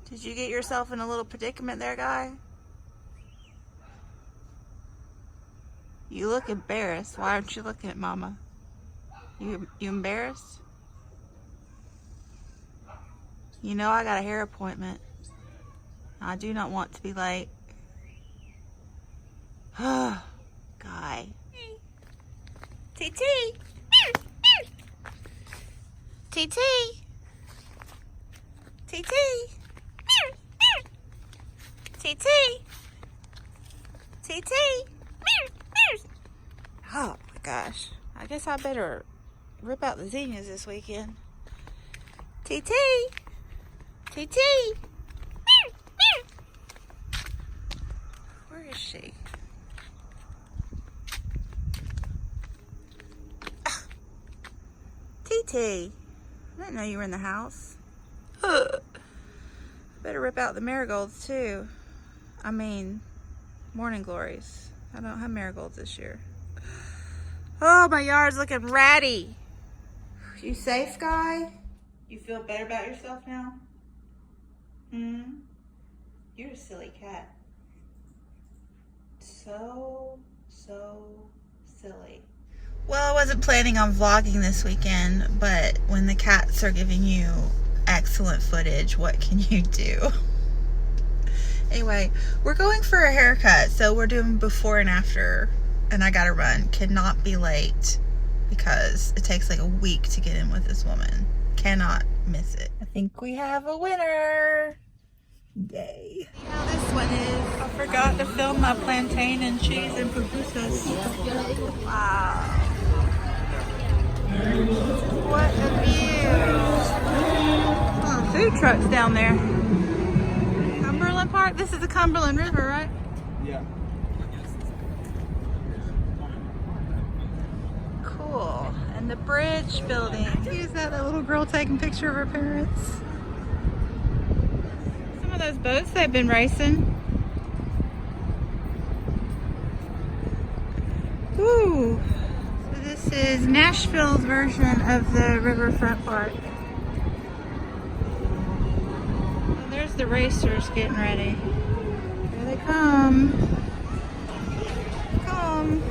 Did you get yourself in a little predicament there, guy? You look embarrassed. Why aren't you looking at Mama? You embarrassed? You know I got a hair appointment. I do not want to be late. Guy. TT. TT. TT. TT. TT. Oh my gosh. I guess I better rip out the zinnias this weekend. TT. TT. Where is she? TT. I didn't know you were in the house. Better rip out the marigolds too. I mean, morning glories. I don't have marigolds this year. Oh, my yard's looking ratty. You safe, Guy? You feel better about yourself now? You're a silly cat. So silly. Well, I wasn't planning on vlogging this weekend, but when the cats are giving you excellent footage, what can you do? Anyway, we're going for a haircut, so we're doing before and after, and I gotta run. Cannot be late because it takes like a week to get in with this woman. Cannot miss it. I think we have a winner. Yay. See how this one is. I forgot to film my plantain and cheese and pupusas. Wow. What a view. Oh, food trucks down there. Cumberland Park? This is the Cumberland River, right? Yeah. Cool. And the bridge building. Is that the little girl taking a picture of her parents? Some of those boats they've been racing. Ooh. So this is Nashville's version of the riverfront park. Well, there's the racers getting ready. Here they come. Come.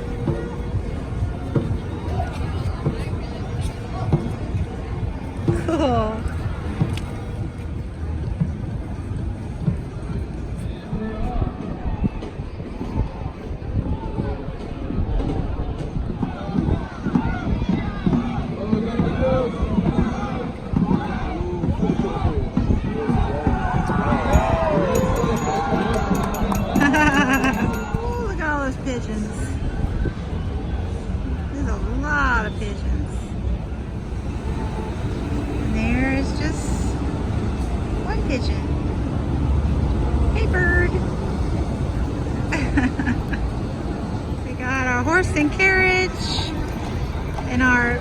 Cool. Look at all those pigeons. There's a lot of pigeons. And there is just one pigeon. Hey, bird. We got our horse and carriage and our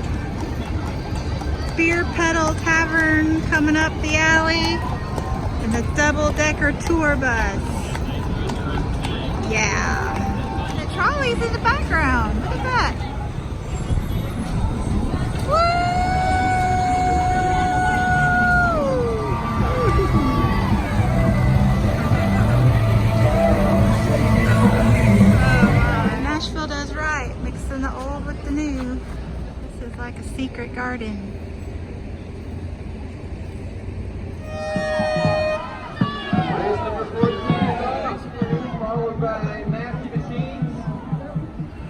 beer pedal tavern coming up the alley and the double-decker tour bus. Yeah. And the trolley's in the background. Look at that. Nashville does right, mixing the old with the new. This is like a secret garden.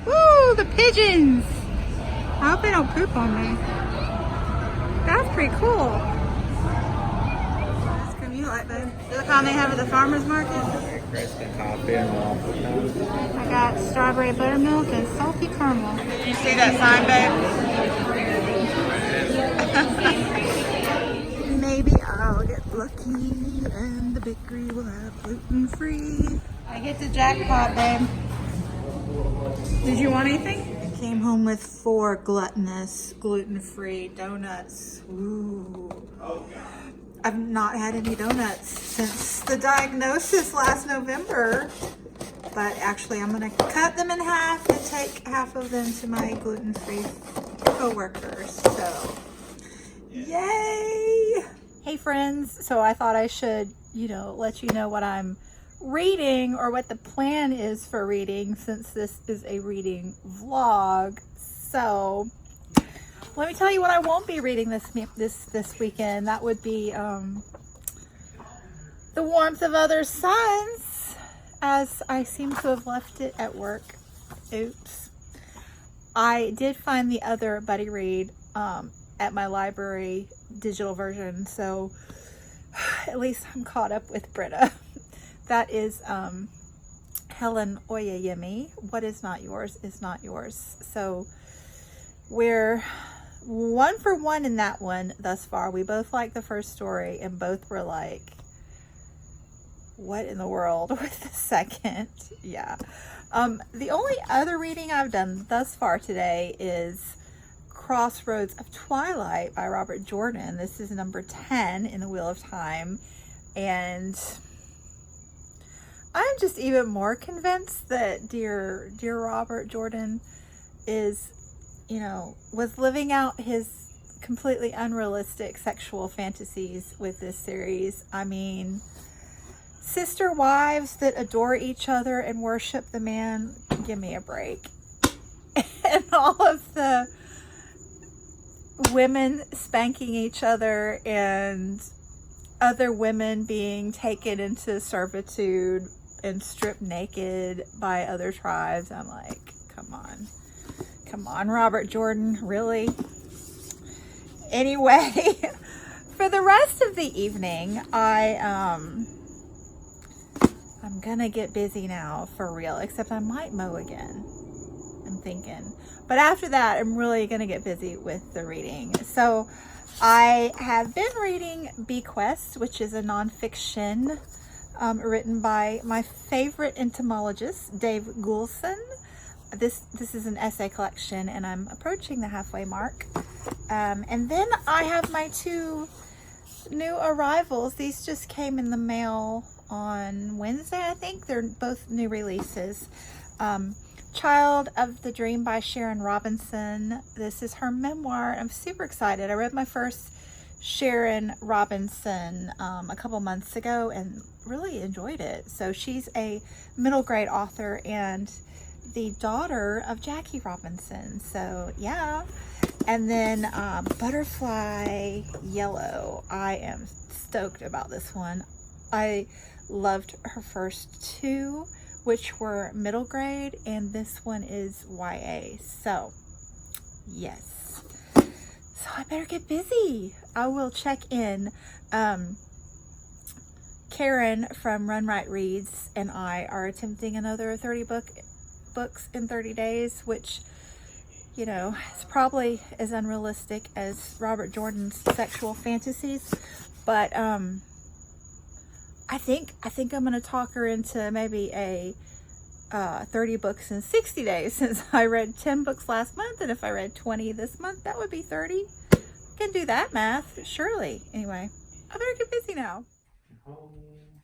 Woo, the pigeons! I hope they don't poop on me. That's pretty cool. What ice cream you like, babe? Is that the kind they have at the farmer's market? Crisp coffee and waffle. I got strawberry buttermilk and salty caramel. You see that sign, babe? Maybe I'll get lucky and the bakery will have gluten-free. I get the jackpot, babe. Did you want anything? I came home with 4 gluttonous, gluten-free donuts. Ooh. I've not had any donuts since the diagnosis last November. But actually, I'm gonna cut them in half and take half of them to my gluten-free co-workers. So, yay! Hey friends, so I thought I should, let you know what I'm reading or what the plan is for reading, since this is a reading vlog. So let me tell you what I won't be reading this weekend. That would be The Warmth of Other Suns, as I seem to have left it at work. Oops. I did find the other buddy read at my library digital version, so at least I'm caught up with Britta. That is Helen Oyeyemi. What is not yours is not yours. So we're 1 for 1 in that one thus far. We both liked the first story and both were like, what in the world with the second? Yeah. The only other reading I've done thus far today is Crossroads of Twilight by Robert Jordan. This is number 10 in the Wheel of Time, and I'm just even more convinced that dear Robert Jordan is, was living out his completely unrealistic sexual fantasies with this series. I mean, sister wives that adore each other and worship the man, give me a break. And all of the women spanking each other and other women being taken into servitude and stripped naked by other tribes. I'm like, come on, Robert Jordan, really? Anyway, for the rest of the evening, I'm gonna get busy now for real, except I might mow again, I'm thinking. But after that, I'm really gonna get busy with the reading. So I have been reading Bequest, which is a nonfiction written by my favorite entomologist, Dave Goulson. This is an essay collection, and I'm approaching the halfway mark. And then I have my 2 new arrivals. These just came in the mail on Wednesday, I think. They're both new releases. Child of the Dream by Sharon Robinson. This is her memoir. I'm super excited. I read my first Sharon Robinson a couple months ago and really enjoyed it. So she's a middle grade author and the daughter of Jackie Robinson. So yeah. And then Butterfly Yellow. I am stoked about this one. I loved her first 2, which were middle grade, and this one is YA. So yes, so I better get busy. I will check in. Karen from Run Right Reads and I are attempting another 30 books in 30 days, which, it's probably as unrealistic as Robert Jordan's sexual fantasies, but I think I'm gonna talk her into maybe a 30 books in 60 days, since I read 10 books last month, and if I read 20 this month, that would be 30. I can do that math, surely. Anyway, I better get busy now. Home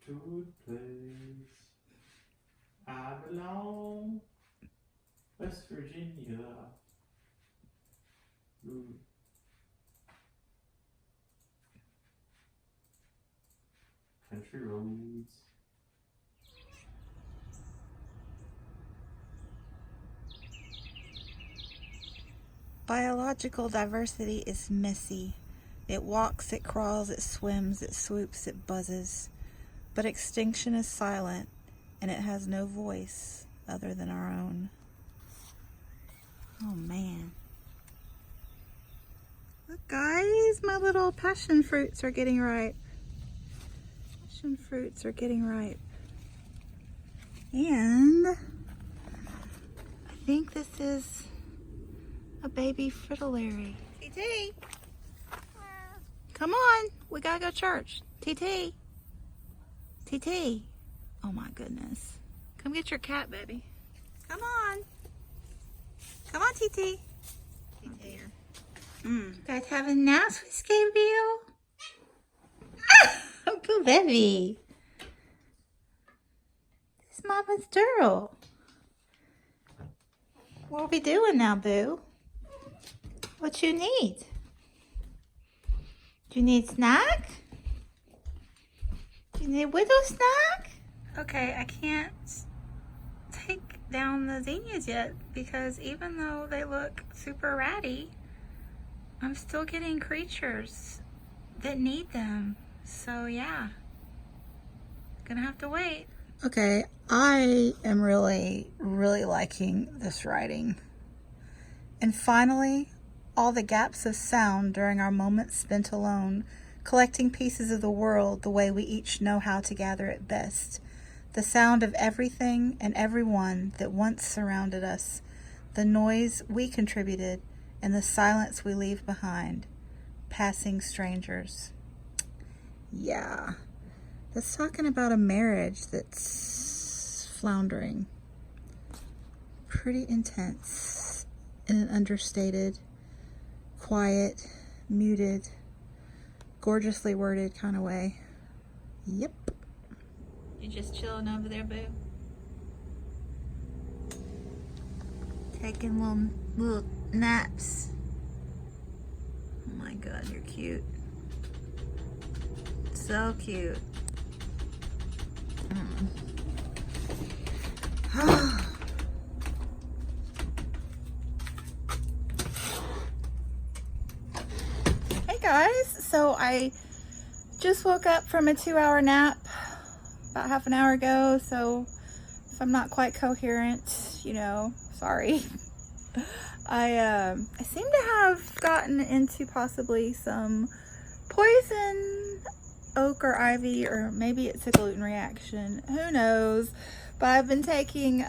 to the place I belong, West Virginia. Ooh. Country roads. Biological diversity is messy. It walks, it crawls, it swims, it swoops, it buzzes. But extinction is silent, and it has no voice other than our own. Oh man. Look guys, my little passion fruits are getting ripe. Passion fruits are getting ripe. And I think this is a baby fritillary. TT, come on, we gotta go to church. TT, TT. Oh my goodness. Come get your cat, baby. Come on. Come on, TT. You guys have a nice whiskey meal? Oh, good baby. This is Mama's girl. What are we doing now, boo? What you need? Do you need snack? Do you need a little snack? Okay, I can't take down the zinnias yet because even though they look super ratty, I'm still getting creatures that need them. So yeah, gonna have to wait. Okay, I am really liking this writing. And finally, all the gaps of sound during our moments spent alone, collecting pieces of the world the way we each know how to gather it best. The sound of everything and everyone that once surrounded us, the noise we contributed, and the silence we leave behind. Passing strangers. Yeah, that's talking about a marriage that's floundering. Pretty intense in an understated, quiet, muted, gorgeously worded kind of way. Yep. You just chilling over there, boo? Taking little naps. Oh my god, you're cute. So cute. Hey guys, so I just woke up from a 2-hour nap about half an hour ago, so if I'm not quite coherent, you know, sorry. I seem to have gotten into possibly some poison oak or ivy, or maybe it's a gluten reaction, who knows. But I've been taking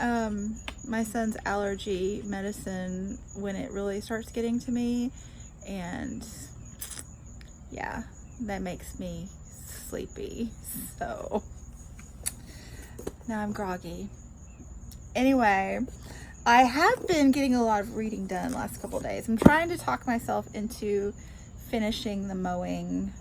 my son's allergy medicine when it really starts getting to me, and yeah, that makes me sleepy, so now I'm groggy. Anyway, I have been getting a lot of reading done the last couple days. I'm trying to talk myself into finishing the mowing.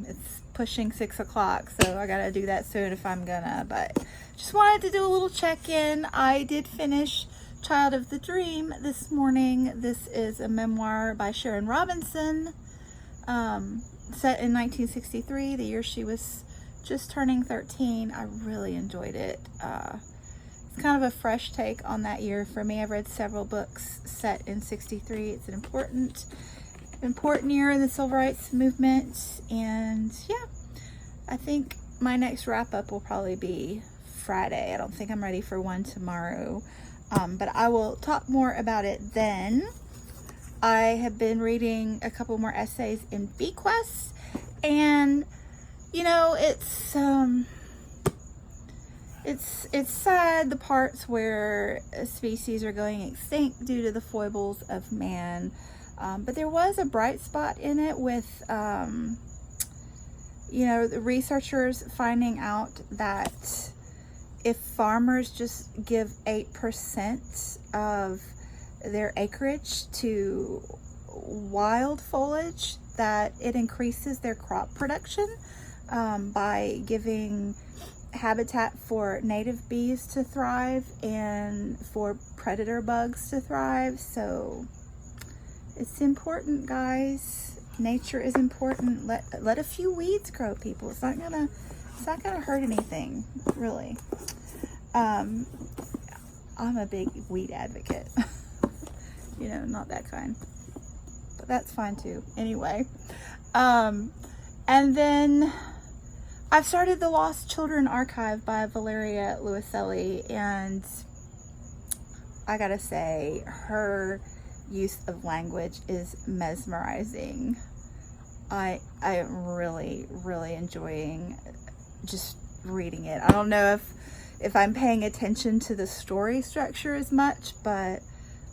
It's pushing 6 o'clock, so I gotta do that soon if I'm gonna, but just wanted to do a little check-in. I did finish Child of the Dream this morning. This is a memoir by Sharon Robinson, set in 1963, the year she was just turning 13. I really enjoyed it. It's kind of a fresh take on that year for me. I've read several books set in 63. It's an important year in the civil rights movement, and yeah, I think my next wrap-up will probably be Friday. I don't think I'm ready for one tomorrow, but I will talk more about it then. I have been reading a couple more essays in Bequest, and you know, it's sad, the parts where species are going extinct due to the foibles of man. But there was a bright spot in it with, you know, the researchers finding out that if farmers just give 8% of their acreage to wild foliage, that it increases their crop production by giving habitat for native bees to thrive and for predator bugs to thrive. So it's important, guys. Nature is important. Let a few weeds grow, people. It's not gonna hurt anything, really. I'm a big weed advocate. You know, not that kind, but that's fine too. Anyway, and then I've started The Lost Children Archive by Valeria Luiselli, and I gotta say, her use of language is mesmerizing. I am really enjoying just reading it. I don't know if I'm paying attention to the story structure as much, but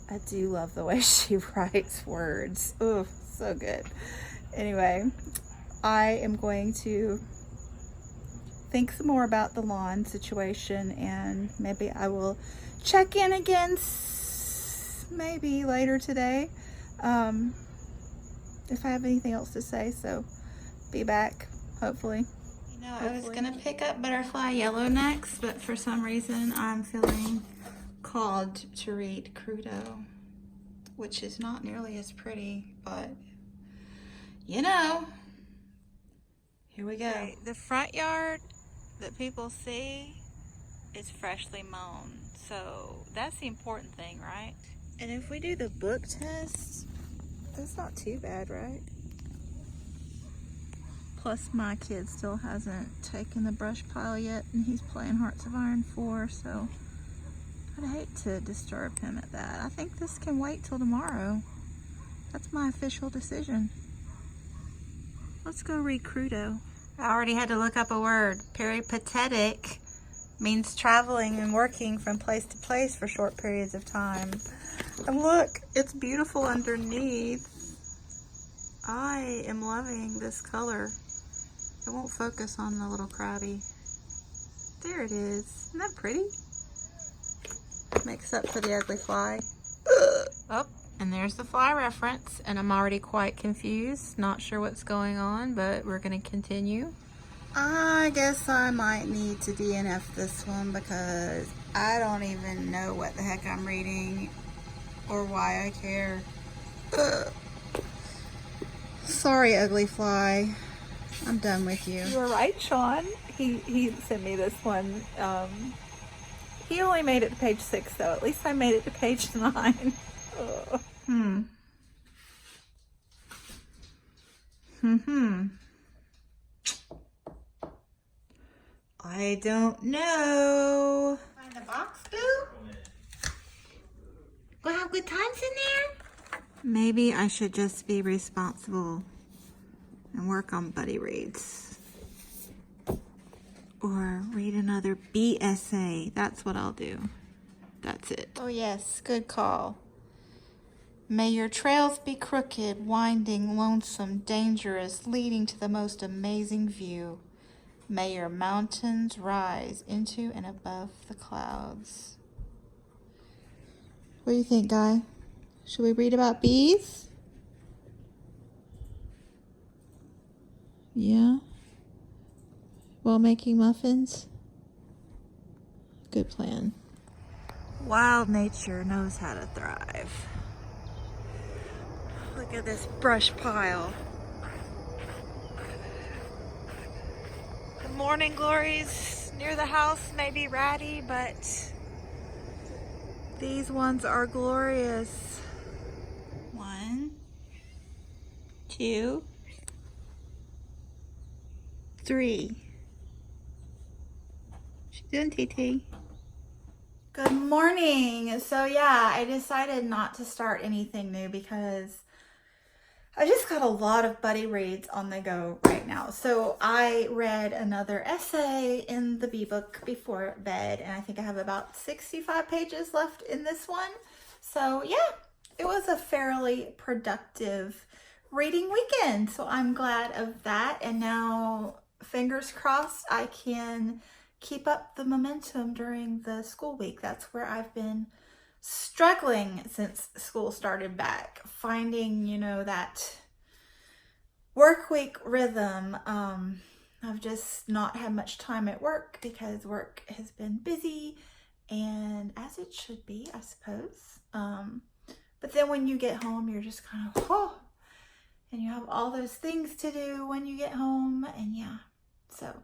I do love the way she writes words. Oh, so good. Anyway, I am going to think some more about the lawn situation, and maybe I will check in again maybe later today if I have anything else to say. So be back, hopefully. You know, I was gonna pick up Butterfly Yellow next, but for some reason I'm feeling called to read Crudo, which is not nearly as pretty, but you know, Here we go. Okay, the front yard that people see is freshly mown. So that's the important thing, right? And if we do the book test, that's not too bad, right? Plus my kid still hasn't taken the brush pile yet, and he's playing Hearts of Iron 4, so I'd hate to disturb him at that. I think this can wait till tomorrow. That's my official decision. Let's go read Crudo. I already had to look up a word. Peripatetic means traveling and working from place to place for short periods of time. And look, it's beautiful underneath. I am loving this color. It won't focus on the little crabby. There it is. Isn't that pretty? Makes up for the ugly fly. Oh, and there's the fly reference, and I'm already quite confused. Not sure what's going on, but we're going to continue. I guess I might need to DNF this one because I don't even know what the heck I'm reading or why I care. Sorry, ugly fly. I'm done with you. You were right, Sean. He sent me this one. He only made it to page 6, though. At least I made it to page 9. I don't know. Find the box, boo? We'll have good times in there? Maybe I should just be responsible and work on buddy reads. Or read another B essay. That's what I'll do. That's it. Oh yes, good call. May your trails be crooked, winding, lonesome, dangerous, leading to the most amazing view. May your mountains rise into and above the clouds. What do you think, Guy? Should we read about bees? Yeah? While making muffins? Good plan. Wild nature knows how to thrive. Look at this brush pile. The morning glories near the house may be ratty, but these ones are glorious. 1, 2, 3. She's doing TT. Good morning. So yeah, I decided not to start anything new because I just got a lot of buddy reads on the go right now. So I read another essay in the bee book before bed, and I think I have about 65 pages left in this one. So yeah, it was a fairly productive reading weekend. So I'm glad of that. And now, fingers crossed, I can keep up the momentum during the school week. That's where I've been struggling since school started back, finding, that work week rhythm. I've just not had much time at work because work has been busy, and as it should be, I suppose. But then when you get home, you're just kind of, and you have all those things to do when you get home, and yeah, so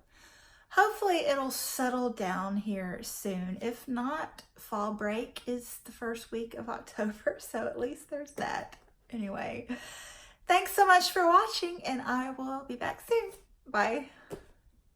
hopefully it'll settle down here soon. If not, fall break is the first week of October, so at least there's that. Anyway, thanks so much for watching, and I will be back soon. Bye.